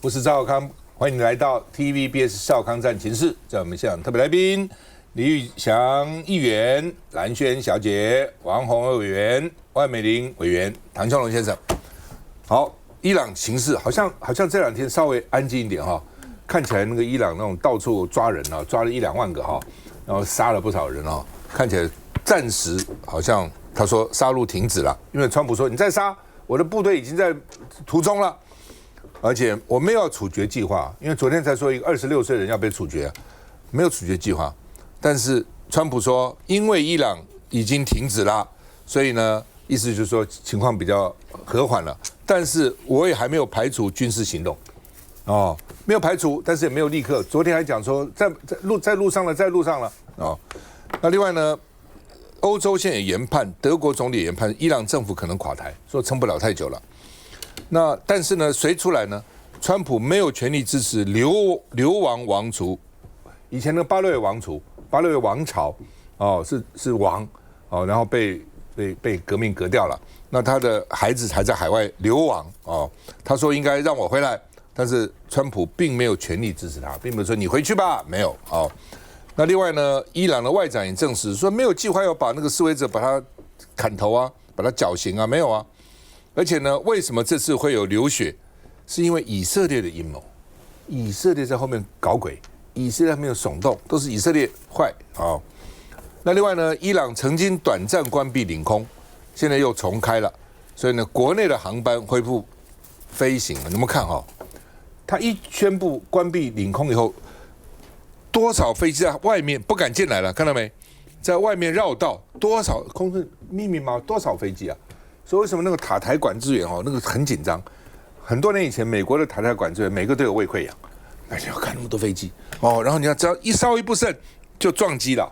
我是赵少康，欢迎你来到 TVBS 少康战情室。在我们现场特别来宾，李玉祥议员、蓝轩小姐、王宏委员、万美玲委员、唐湘龙先生。好，伊朗形势好像这两天稍微安静一点哈，看起来那个伊朗那种到处抓人啊，抓了1-2万个哈，然后杀了不少人啊，看起来暂时好像他说杀戮停止了，因为川普说你再杀，我的部队已经在途中了。而且我没有处决计划，因为昨天才说一个26岁的人要被处决，没有处决计划。但是川普说，因为伊朗已经停止了，所以呢，意思就是说情况比较和缓了。但是我也还没有排除军事行动，哦，没有排除，但是也没有立刻。昨天还讲说在路上了哦。那另外呢，欧洲现在也研判，德国总理也研判，伊朗政府可能垮台，说撑不了太久了。那但是呢，谁出来呢？川普没有权力支持流亡王储，以前那个巴列维王储、巴列维王朝，哦，是王，哦，然后被革命革掉了。那他的孩子还在海外流亡，哦，他说应该让我回来，但是川普并没有权力支持他，并没有说你回去吧，没有，哦。那另外呢，伊朗的外长也证实说没有计划要把那个示威者把他砍头啊，把他绞刑啊，没有啊。而且呢，为什么这次会有流血？是因为以色列的阴谋，以色列在后面搞鬼，以色列没有耸动，都是以色列坏啊。那另外呢，伊朗曾经短暂关闭领空，现在又重开了，所以呢，国内的航班恢复飞行了。你们看哈，他一宣布关闭领空以后，多少飞机在外面不敢进来了，看到没？在外面绕道，多少空中密密麻麻多少飞机啊？所以为什么那个塔台管制员那个很紧张？很多年以前，美国的塔台管制员每个都有胃溃疡，而且要看那么多飞机哦，然后你要只要稍微不慎就撞击了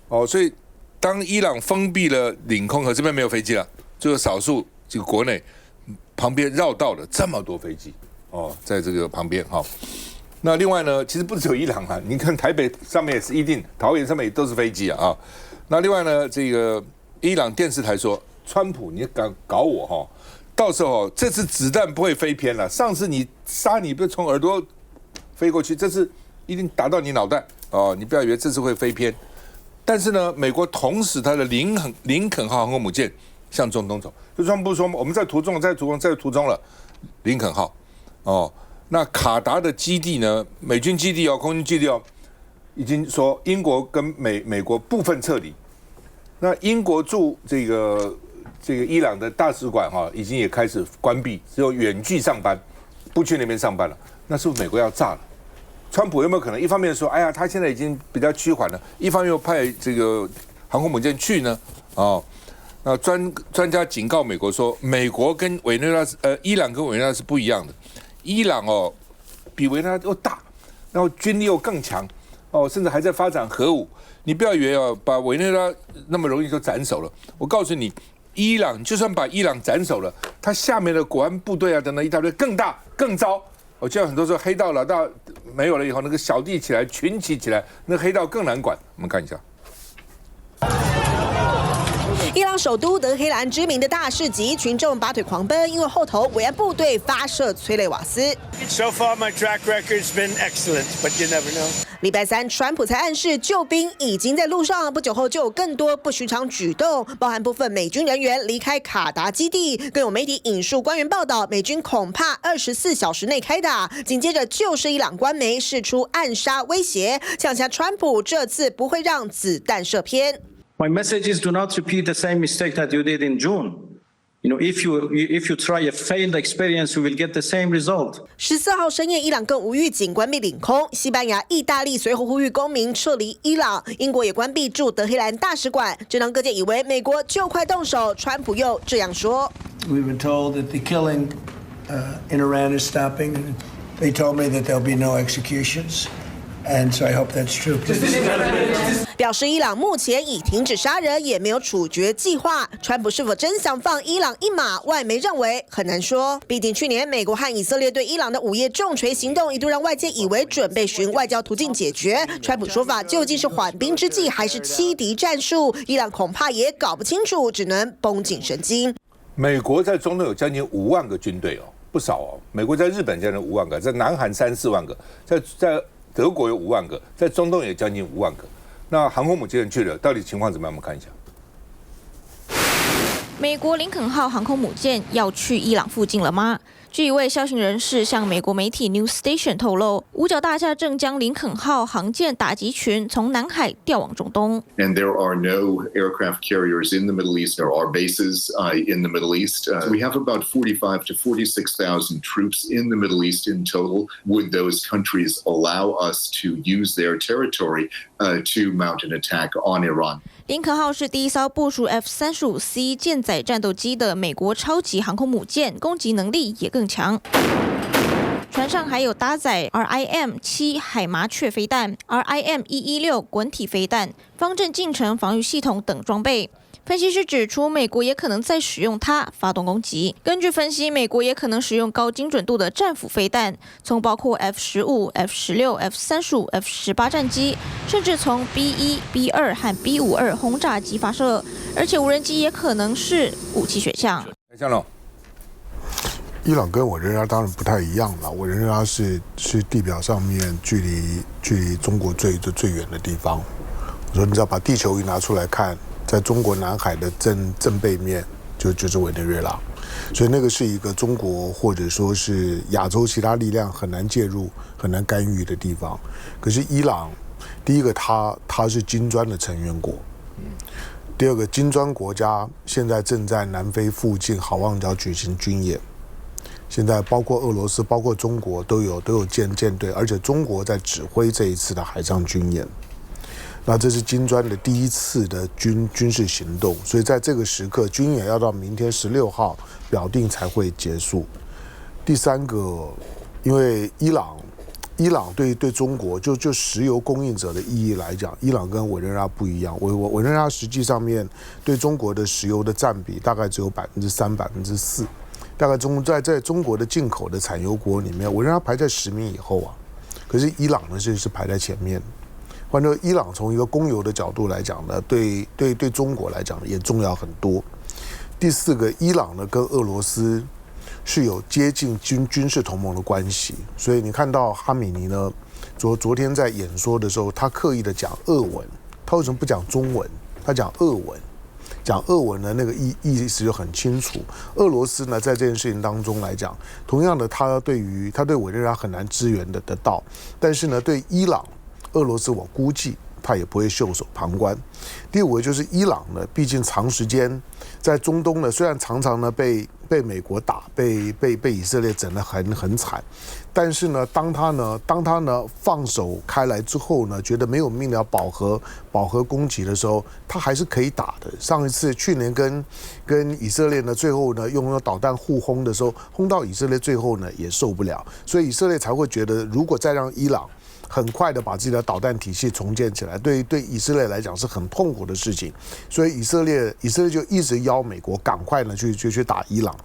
哦，所以当伊朗封闭了领空和这边没有飞机了，就有少数这个国内旁边绕道的这么多飞机哦，在这个旁边哈。那另外呢，其实不只有伊朗啊，你看台北上面也是一定，桃园上面也都是飞机啊。那另外呢，这个伊朗电视台说。川普，你敢搞我哈？到时候这次子弹不会飞偏了。上次你杀你不是从耳朵飞过去，这次一定打到你脑袋哦！你不要以为这次会飞偏。但是呢，美国同时它的林肯号航空母舰向中东走，就川普说我们在途中了，林肯号哦。那卡达的基地呢？美军基地空军基地已经说英国跟美国部分撤离。那英国驻这个伊朗的大使馆已经也开始关闭，只有远距上班，不去那边上班了。那是不是美国要炸了？川普有没有可能一方面说，哎呀，他现在已经比较趋缓了，一方面又派这个航空母舰去呢？哦，那专家警告美国说，美国跟伊朗跟委内瑞拉是不一样的。伊朗比委内瑞拉又大，然后军力又更强，甚至还在发展核武。你不要以为把委内瑞拉那么容易就斩首了。我告诉你，伊朗就算把伊朗斩首了，他下面的国安部队啊等等一大堆更大更糟。我见到很多时候黑道老大没有了以后，那个小弟起来群起起来，那黑道更难管。我们看一下。伊朗首都德黑兰知名的大市集，群众拔腿狂奔，因为后头维安部队发射催泪瓦斯。So far, my track record's been excellent, but you never know. 礼拜三，川普才暗示救兵已经在路上，不久后就有更多不寻常举动，包含部分美军人员离开卡达基地，更有媒体引述官员报道，美军恐怕24小时内开打。紧接着就是伊朗官媒释出暗杀威胁，呛下川普这次不会让子弹射偏。My message is do not repeat the same mistake that you did in June. You know, if you try a failed experience, you will get the same result. 14号深夜，伊朗更无预警关闭领空。西班牙、意大利随后呼吁公民撤离伊朗，英国也关闭驻德黑兰大使馆。正当各界以为美国就快动手，川普又这样说 ：“We've been told that the killing in Iran is stopping, and they told me that there'll be no executions, and so I hope that's true." 表示伊朗目前已停止杀人，也没有处决计划。川普是否真想放伊朗一马？外媒认为很难说。毕竟去年美国和以色列对伊朗的午夜重锤行动，一度让外界以为准备循外交途径解决。川普说法究竟是缓兵之计，还是欺敌战术？伊朗恐怕也搞不清楚，只能绷紧神经。美国在中东有将近5万个军队不少哦。美国在日本将近5万个，在南韩3、4万个，在德国有5万个，在中东也将近5万个。那航空母舰去了，到底情况怎么样？我们看一下。美国林肯号航空母舰要去伊朗附近了吗？据一位消息人士向美国媒体 News Station 透露，五角大厦正将林肯号航舰打击群从南海调往中东。And there are no aircraft carriers in the Middle East. There are bases in the Middle East. We have about 45 to 46,000 troops in the Middle East in total. Would those countries allow us to use their territory to mount an attack on Iran? 林肯号是第一艘部署 F-35C 舰载战斗机的美国超级航空母舰，攻击能力也更强。船上还有搭载 RIM-7 海麻雀飞弹、RIM-116 滚体飞弹、方阵近程防御系统等装备。分析师指出，美国也可能再使用它发动攻击。根据分析，美国也可能使用高精准度的战斧飞弹，从包括 F-15、F-16、F-35、F-18 战机，甚至从 B-1、B-2 和 B-52 轰炸机发射。而且无人机也可能是武器选项。向龙，伊朗跟委内瑞拉当然不太一样了，委内瑞拉是地表上面距离中国最远的地方。我说你只要把地球仪拿出来看。在中国南海的正背面就是委内瑞拉，所以那个是一个中国或者说是亚洲其他力量很难介入、很难干预的地方。可是伊朗，第一个它是金砖的成员国，第二个金砖国家现在正在南非附近好望角举行军演，现在包括俄罗斯、包括中国都有舰队，而且中国在指挥这一次的海上军演。那这是金砖的第一次的军事行动，所以在这个时刻，军演要到明天16号表定才会结束。第三个，因为伊朗对中国就石油供应者的意义来讲，伊朗跟委内瑞拉不一样。委内瑞拉实际上面对中国的石油的占比大概只有3%、4%，大概在中国的进口的产油国里面，委内瑞拉排在10名以后啊，可是伊朗呢是排在前面。换作伊朗从一个供油的角度来讲呢，对中国来讲也重要很多。第四个，伊朗呢跟俄罗斯是有接近军事同盟的关系，所以你看到哈米尼呢，昨天在演说的时候，他刻意的讲俄文，他为什么不讲中文？他讲俄文，讲俄文的那个意思就很清楚。俄罗斯呢在这件事情当中来讲，同样的他对委内瑞拉很难支援得到，但是呢对伊朗。俄罗斯我估计他也不会袖手旁观。第五个就是伊朗呢，毕竟长时间在中东呢，虽然常常呢被美国打，被以色列整得很惨，但是呢，当他呢放手开来之后呢，觉得没有命了饱和攻击的时候，他还是可以打的。上一次去年跟以色列呢，最后呢用导弹互轰的时候，轰到以色列最后呢也受不了，所以以色列才会觉得，如果再让伊朗很快的把自己的导弹体系重建起来，对以色列来讲是很痛苦的事情，所以以色列就一直邀美国赶快呢去打伊朗，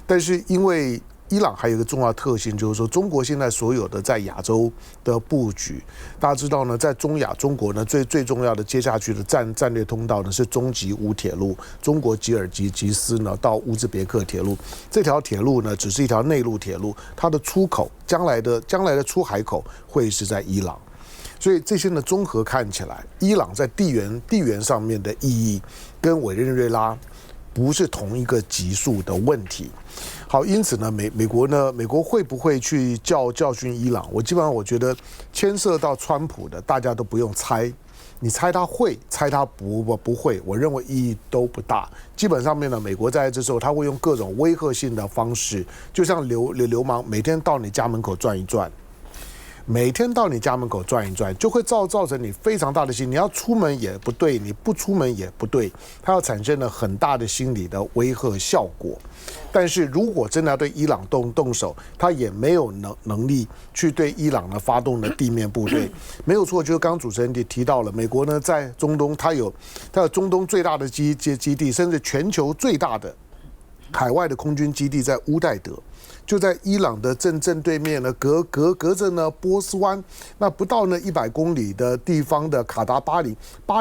但是因为伊朗还有一个重要特性，就是说中国现在所有的在亚洲的布局，大家知道呢，在中亚中国呢最重要的接下去的战略通道呢是中吉乌铁路，中国吉尔吉斯呢到乌兹别克铁路，这条铁路呢只是一条内陆铁路，它的出口将来的出海口会是在伊朗。所以这些呢综合看起来，伊朗在地缘上面的意义跟委内瑞拉不是同一个级数的问题。好，因此呢，美国会不会去教训伊朗？我基本上我觉得牵涉到川普的，大家都不用猜。你猜他会，猜他不会，我认为意义都不大。基本上面呢，美国在这时候他会用各种威吓性的方式，就像流氓每天到你家门口转一转。每天到你家门口转一转，就会造成你非常大的心，你要出门也不对，你不出门也不对，它要产生了很大的心理的威吓效果。但是如果真的要对伊朗动手，他也没有能力去对伊朗呢发动的地面部队。没有错，就是刚刚主持人也提到了，美国呢在中东，它有中东最大的基地，甚至全球最大的海外的空军基地在乌代德。就在伊朗的正对面呢，隔着呢波斯湾，那不到呢100公里的地方的卡达巴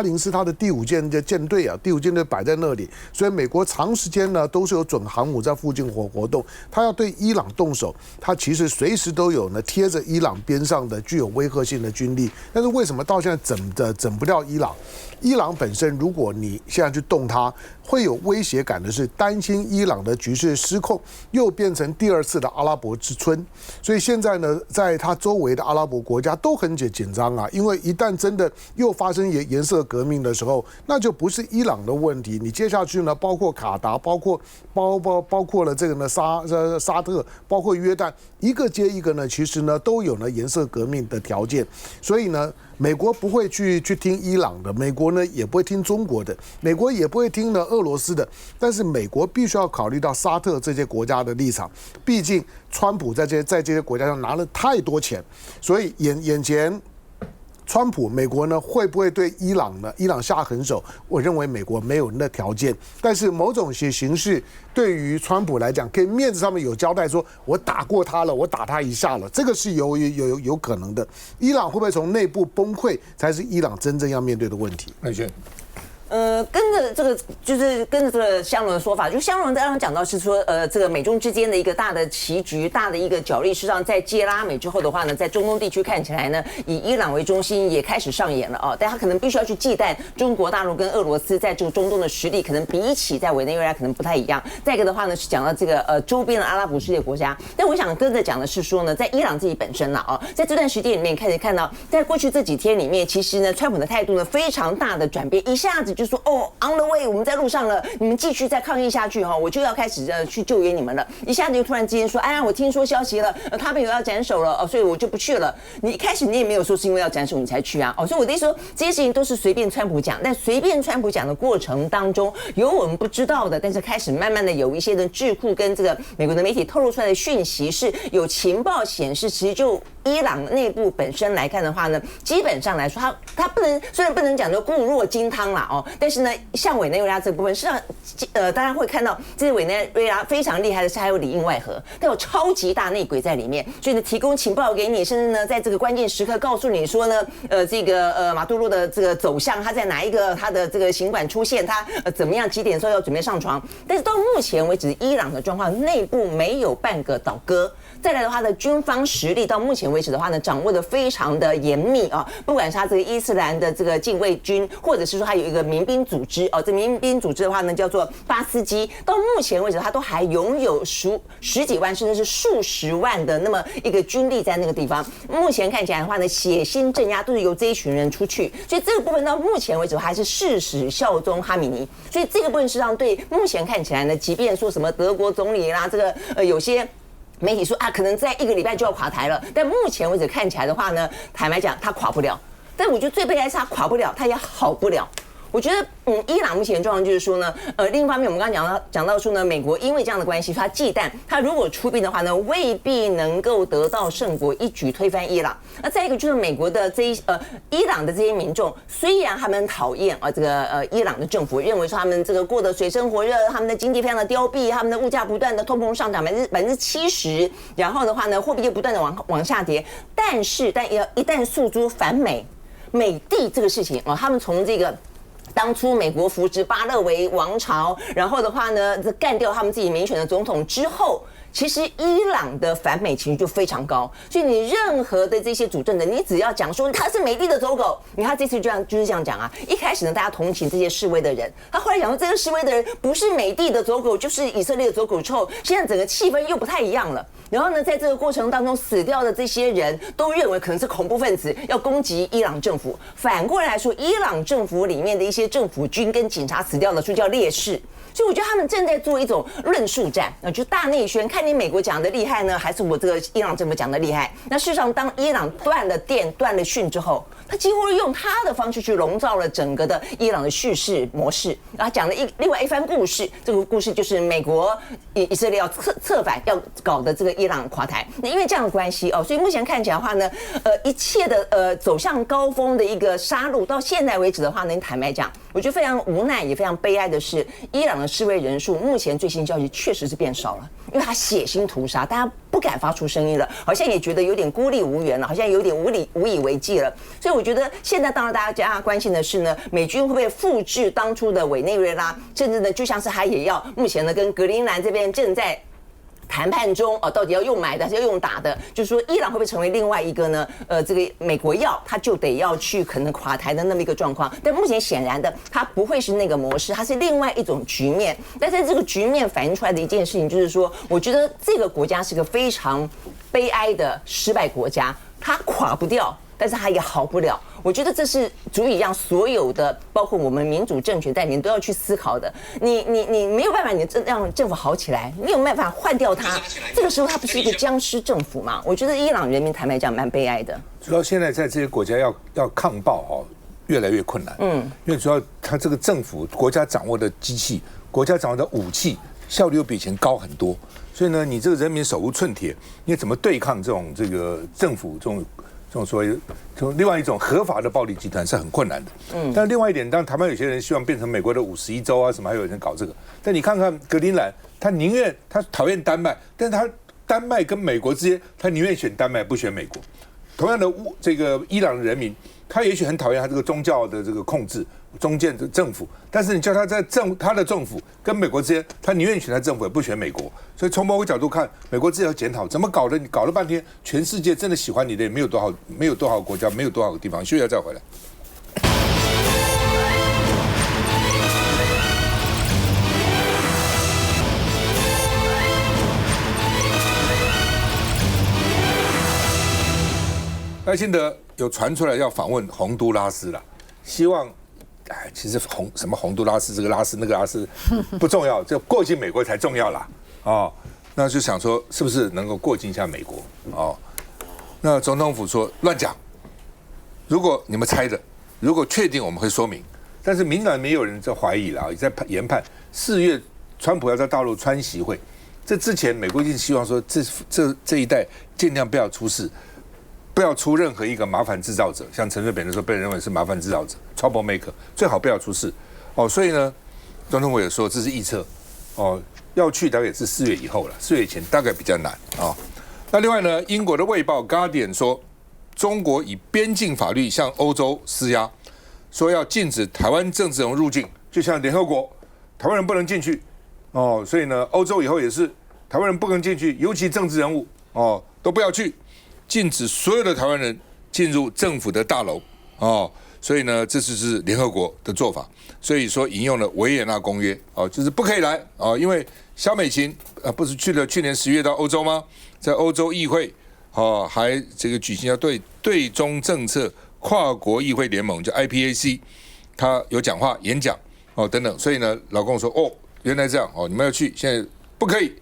林是它的第5舰的舰队啊，第5舰队摆在那里，所以美国长时间呢都是有准航母在附近活动，它要对伊朗动手，它其实随时都有呢贴着伊朗边上的具有威吓性的军力，但是为什么到现在整不掉伊朗？伊朗本身，如果你现在去动它，会有威胁感的是担心伊朗的局势失控，又变成第2次的阿拉伯之春。所以现在呢，在它周围的阿拉伯国家都很紧张啊，因为一旦真的又发生颜色革命的时候，那就不是伊朗的问题。你接下去呢，包括卡达，包括了这个呢沙特，包括约旦，一个接一个呢，其实呢都有呢颜色革命的条件。所以呢，美国不会去听伊朗的，美国呢也不会听中国的，美国也不会听呢俄罗斯的，但是美国必须要考虑到沙特这些国家的立场，毕竟川普在这些国家上拿了太多钱，所以眼前川普美国呢会不会对伊朗下狠手？我认为美国没有那条件，但是某种形式对于川普来讲，可以面子上面有交代，说我打过他了，我打他一下了，这个是有可能的。伊朗会不会从内部崩溃，才是伊朗真正要面对的问题。赖轩。跟着这个就是跟着这个香龙的说法，就香龙刚刚讲到是说，这个美中之间的一个大的棋局、大的一个角力，事实上在接拉美之后的话呢，在中东地区看起来呢，以伊朗为中心也开始上演了啊，但他可能必须要去忌惮中国大陆跟俄罗斯在这个中东的实力，可能比起在委内瑞拉可能不太一样。再一个的话呢，是讲到这个周边的阿拉伯世界国家，但我想跟着讲的是说呢，在伊朗自己本身啦啊，在这段时间里面开始看到，在过去这几天里面，其实呢，川普的态度呢非常大的转变，一下子就说on the way， 我们在路上了，你们继续再抗议下去哈，我就要开始去救援你们了。一下子就突然之间说，哎呀，我听说消息了，他们有要斩首了，所以我就不去了。你一开始你也没有说是因为要斩首你才去啊，所以我的意思说，这些事情都是随便川普讲，但随便川普讲的过程当中，有我们不知道的，但是开始慢慢的有一些的智库跟这个美国的媒体透露出来的讯息，是有情报显示，其实就伊朗内部本身来看的话呢，基本上来说，他不能，虽然不能讲说固若金汤啦但是呢，像委内瑞拉这部分，事实上，大家会看到，这些委内瑞拉非常厉害的是，还有里应外合，它有超级大内鬼在里面，所以呢，提供情报给你，甚至呢，在这个关键时刻告诉你说呢，这个马杜罗的这个走向，他在哪一个他的这个行馆出现，他怎么样几点的时候要准备上床，但是到目前为止，伊朗的状况内部没有半个倒戈。再来的话呢，军方实力到目前为止的话呢，掌握的非常的严密啊，不管是他这个伊斯兰的这个禁卫军，或者是说他有一个民兵组织这民兵组织的话呢，叫做巴斯基，到目前为止他都还拥有十几万甚至是数十万的那么一个军力在那个地方。目前看起来的话呢，血腥镇压都是由这一群人出去，所以这个部分到目前为止还是誓死效忠哈米尼。所以这个部分实际上对目前看起来呢，即便说什么德国总理啦，这个有些媒体说可能在1个礼拜就要垮台了，但目前为止看起来的话呢，坦白讲，他垮不了。但我觉得最悲哀是他垮不了，他也好不了。我觉得，伊朗目前的状况就是说呢，另一方面我们刚刚讲到说呢，美国因为这样的关系，他忌惮他如果出兵的话呢，未必能够得到胜果，一举推翻伊朗。那再一个就是美国的伊朗的这些民众，虽然他们讨厌这个伊朗的政府，认为说他们这个过得水深火热，他们的经济非常的凋敝，他们的物价不断的通膨上涨70%，然后的话呢，货币就不断的往下跌。但一旦诉诸反美帝这个事情他们从这个当初美国扶植巴勒维王朝，然后的话呢，干掉他们自己民选的总统之后，其实伊朗的反美情绪就非常高，所以你任何的这些主政人，你只要讲说他是美帝的走狗，你看他这次就是这样讲啊。一开始呢，大家同情这些示威的人，他后来讲说这个示威的人不是美帝的走狗，就是以色列的走狗臭，现在整个气氛又不太一样了。然后呢，在这个过程当中死掉的这些人都认为可能是恐怖分子要攻击伊朗政府。反过来说，伊朗政府里面的一些政府军跟警察死掉的，就叫烈士。所以我觉得他们正在做一种论述战，就大内宣，看你美国讲的厉害呢，还是我这个伊朗政府讲的厉害。那事实上，当伊朗断了电、断了讯之后，他几乎用他的方式去笼罩了整个的伊朗的叙事模式，然后讲了另外一番故事。这个故事就是美国、以色列要策反，要搞的这个伊朗垮台。那因为这样的关系哦，所以目前看起来的话呢，一切的走向高峰的一个杀戮，到现在为止的话呢，坦白讲，我觉得非常无奈也非常悲哀的是，伊朗的示威人数目前最新消息确实是变少了，因为他血腥屠杀，大家不敢发出声音了，好像也觉得有点孤立无援了，好像有点无以为继了。所以我觉得现在当然大家关心的是呢，美军会不会复制当初的委内瑞拉，甚至呢就像是他也要目前呢跟格陵兰这边正在谈判中哦，到底要用买的还是要用打的？就是说，伊朗会不会成为另外一个呢？这个美国他就得要去可能垮台的那么一个状况。但目前显然的，它不会是那个模式，它是另外一种局面。但在这个局面反映出来的一件事情，就是说，我觉得这个国家是个非常悲哀的失败国家，它垮不掉。但是它也好不了，我觉得这是足以让所有的，包括我们民主政权在里面都要去思考的。你没有办法，你让政府好起来，没有办法换掉它。这个时候它不是一个僵尸政府嘛？我觉得伊朗人民坦白讲蛮悲哀的。主要现在在这些国家要抗暴哦，越来越困难。因为主要它这个政府国家掌握的机器，国家掌握的武器效率又比以前高很多，所以呢，你这个人民手无寸铁，你怎么对抗这个政府这种所谓从另外一种合法的暴力集团是很困难的。但另外一点，当然台湾有些人希望变成美国的51州啊什么，还有人搞这个。但你看看格陵兰，他宁愿他讨厌丹麦，但是他丹麦跟美国之间，他宁愿选丹麦不选美国。同样的，这个伊朗的人民，他也许很讨厌他这个宗教的这个控制。中间的政府，但是你叫他在他的政府跟美国之间，他宁愿选他政府，也不选美国。所以从某个角度看，美国自己要检讨，怎么搞的？你搞了半天，全世界真的喜欢你的也没有多少国家，没有多少个地方。休息一下再回来。赖清德有传出来要访问洪都拉斯了，希望。其实什么洪都拉斯这个拉斯那个拉斯不重要，就过境美国才重要啦。那就想说是不是能够过境一下美国那总统府说乱讲，如果你们猜的，如果确定我们会说明，但是民党没有人在怀疑了，也在研判4月川普要在大陆川习会，这之前美国一定希望说这一代尽量不要出事。不要出任何一个麻烦制造者，像陈水扁的时候被认为是麻烦制造者 （trouble maker）， 最好不要出事所以呢，总统府也说这是臆测要去大概也是4月以后了，4月以前大概比较难那另外呢，英国的《卫报》Guardian 说，中国以边境法律向欧洲施压，说要禁止台湾政治人物入境，就像联合国，台湾人不能进去所以呢，欧洲以后也是台湾人不能进去，尤其政治人物都不要去。禁止所有的台湾人进入政府的大楼所以呢，这就是联合国的做法。所以说引用了维也纳公约就是不可以来因为萧美琴不是去了去年10月到欧洲吗？在欧洲议会还这个举行了对中政策跨国议会联盟，叫 IPAC， 他有讲话演讲等等。所以呢，老公说原来这样你们要去，现在不可以，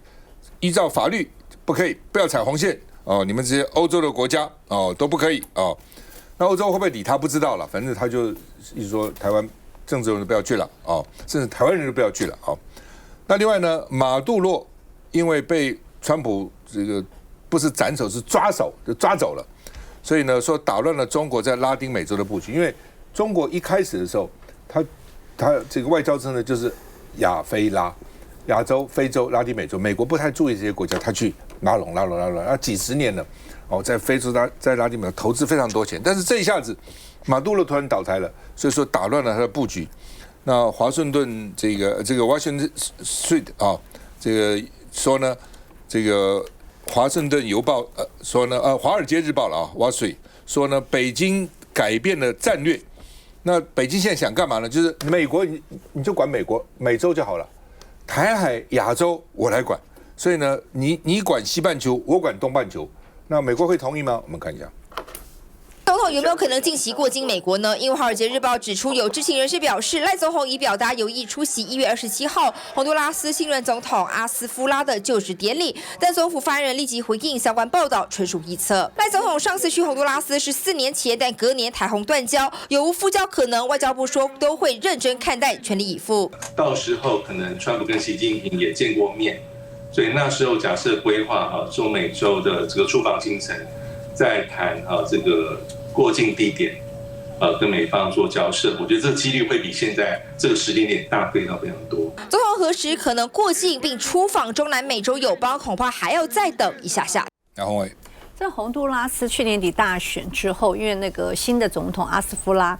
依照法律不可以，不要踩红线。你们这些欧洲的国家都不可以那欧洲会不会理他不知道了，反正他就一直说台湾政治人都不要去了甚至台湾人都不要去了那另外呢，马杜罗因为被川普这个不是斩首是抓走了，所以呢说打乱了中国在拉丁美洲的布局。因为中国一开始的时候，他这个外交政策就是亚非拉。亚洲、非洲、拉丁美洲，美国不太注意这些国家，他去拉拢，几十年了，在非洲、在拉丁美洲投资非常多钱，但是这一下子，马杜罗突然倒台了，所以说打乱了他的布局。那华盛顿这个 Washington Street 这个说呢，这个华盛顿邮报说呢，华尔街日报了Wall Street 说呢，北京改变了战略。那北京现在想干嘛呢？就是美国你就管美洲就好了。台海、亚洲我来管，所以呢，你管西半球，我管东半球，那美国会同意吗？我们看一下。总统统有没有可能近期过境美国呢？因为《华尔街日报》指出，有知情人士表示，赖总统已表达有意出席1月27号洪都拉斯新任总统阿斯夫拉的就职典礼，但总府发言人立即回应相关报道纯属臆测。赖总统上次去洪都拉斯是4年前，但隔年台洪断交，有无复交可能？外交部说都会认真看待，全力以赴。到时候可能川普跟习近平也见过面，所以那时候假设规划中美洲的这个出访行程，再谈这个过境地点，跟美方做交涉，我觉得这个几率会比现在这个时间点大非常非常多。总统何时可能过境并出访中南美洲友邦，恐怕还要再等一下下。杨宏伟。在洪都拉斯去年底大选之后，因为那个新的总统阿斯夫拉，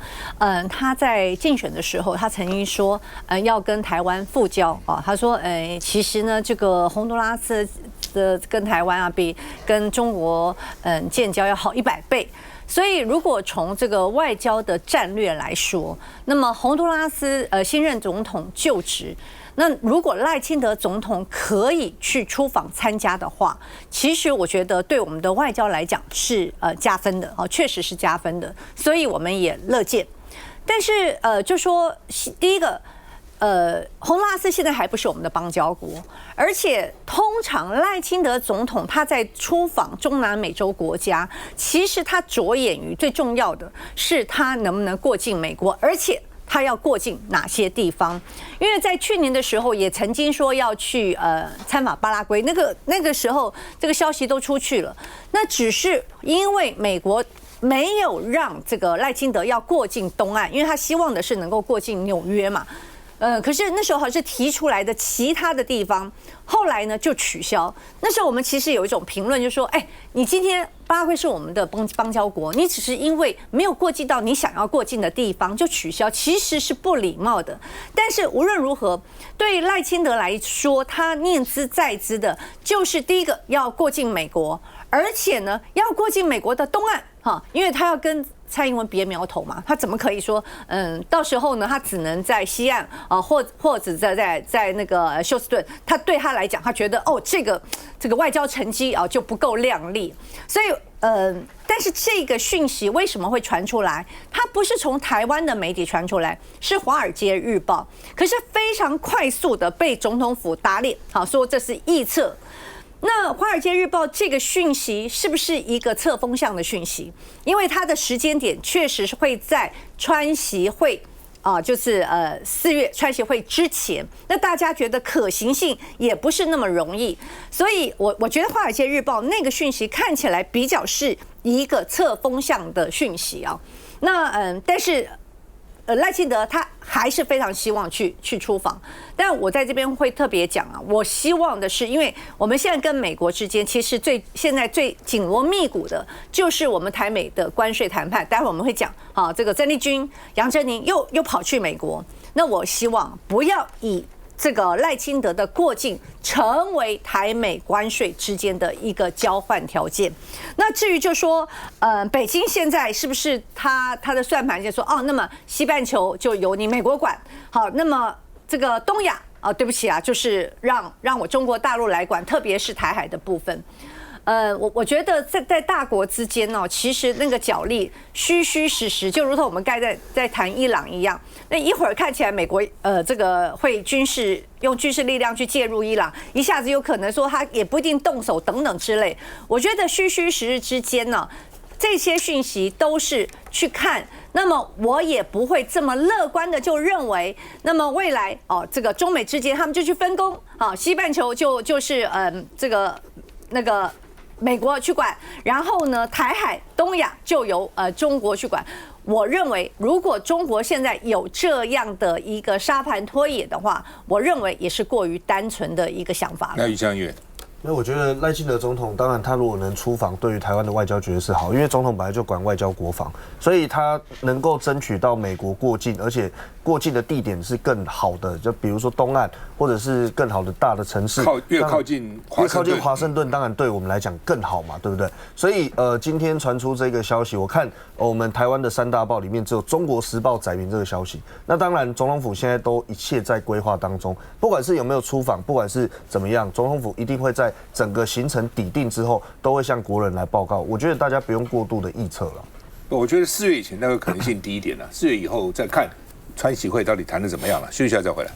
他在竞选的时候，他曾经说，要跟台湾复交啊。他说，其实呢，这个洪都拉斯的跟台湾啊，比跟中国建交要好100倍。所以，如果从这个外交的战略来说，那么洪都拉斯新任总统就职。那如果赖清德总统可以去出访参加的话，其实我觉得对我们的外交来讲是加分的哦，确实是加分的，所以我们也乐见。但是就说第一个，洪都拉斯现在还不是我们的邦交国，而且通常赖清德总统他在出访中南美洲国家，其实他着眼于最重要的是他能不能过境美国，而且他要过境哪些地方？因为在去年的时候也曾经说要去参访巴拉圭，那个时候这个消息都出去了，那只是因为美国没有让这个赖清德要过境东岸，因为他希望的是能够过境纽约嘛。可是那时候好像是提出来的其他的地方，后来呢就取消。那时候我们其实有一种评论，就说：你今天巴拉圭是我们的邦交国，你只是因为没有过境到你想要过境的地方就取消，其实是不礼貌的。但是无论如何，对赖清德来说，他念兹在兹的就是第一个要过境美国，而且呢要过境美国的东岸哈，因为他要跟蔡英文别苗头嘛，他怎么可以说到时候呢，他只能在西岸啊，或者在那个休斯顿，他对他来讲，他觉得这个外交成绩啊就不够亮丽，所以但是这个讯息为什么会传出来？它不是从台湾的媒体传出来，是《华尔街日报》，可是非常快速的被总统府打脸，好说这是臆测。那《华尔街日报》这个讯息是不是一个侧风向的讯息？因为它的时间点确实是会在川习会就是4月川习会之前，那大家觉得可行性也不是那么容易，所以我觉得《华尔街日报》那个讯息看起来比较是一个侧风向的讯息啊。那但是赖清德他还是非常希望去出访，但我在这边会特别讲啊，我希望的是，因为我们现在跟美国之间其实现在最紧锣密鼓的就是我们台美的关税谈判，待会我们会讲啊，这个曾丽君、杨振宁又跑去美国，那我希望不要以这个赖清德的过境成为台美关税之间的一个交换条件。那至于就说，北京现在是不是他的算盘就说，那么西半球就由你美国管，好，那么这个东亚对不起啊，就是让我中国大陆来管，特别是台海的部分。我觉得在大国之间其实那个角力虚虚实实，就如同我们刚才在谈伊朗一样。那一会儿看起来美国这个会用军事力量去介入伊朗，一下子有可能说他也不一定动手等等之类。我觉得虚虚实实之间呢，这些讯息都是去看。那么我也不会这么乐观的就认为，那么未来这个中美之间他们就去分工，西半球就是这个那个美国去管，然后呢，台海、东亚就由中国去管。我认为，如果中国现在有这样的一个沙盘推演的话，我认为也是过于单纯的一个想法了。那于湘月。那我觉得赖清德总统，当然他如果能出访，对于台湾的外交绝对是好，因为总统本来就管外交国防，所以他能够争取到美国过境，而且过境的地点是更好的，就比如说东岸或者是更好的大的城市，越靠近华盛顿，当然对我们来讲更好嘛，对不对？所以今天传出这个消息，我看我们台湾的3大报里面只有《中国时报》载明这个消息。那当然，总统府现在都一切在规划当中，不管是有没有出访，不管是怎么样，总统府一定会在整个行程底定之后，都会向国人来报告。我觉得大家不用过度的臆测了。我觉得4月以前那个可能性低一点了，4月以后再看川习会到底谈的怎么样了。休息一下再回来。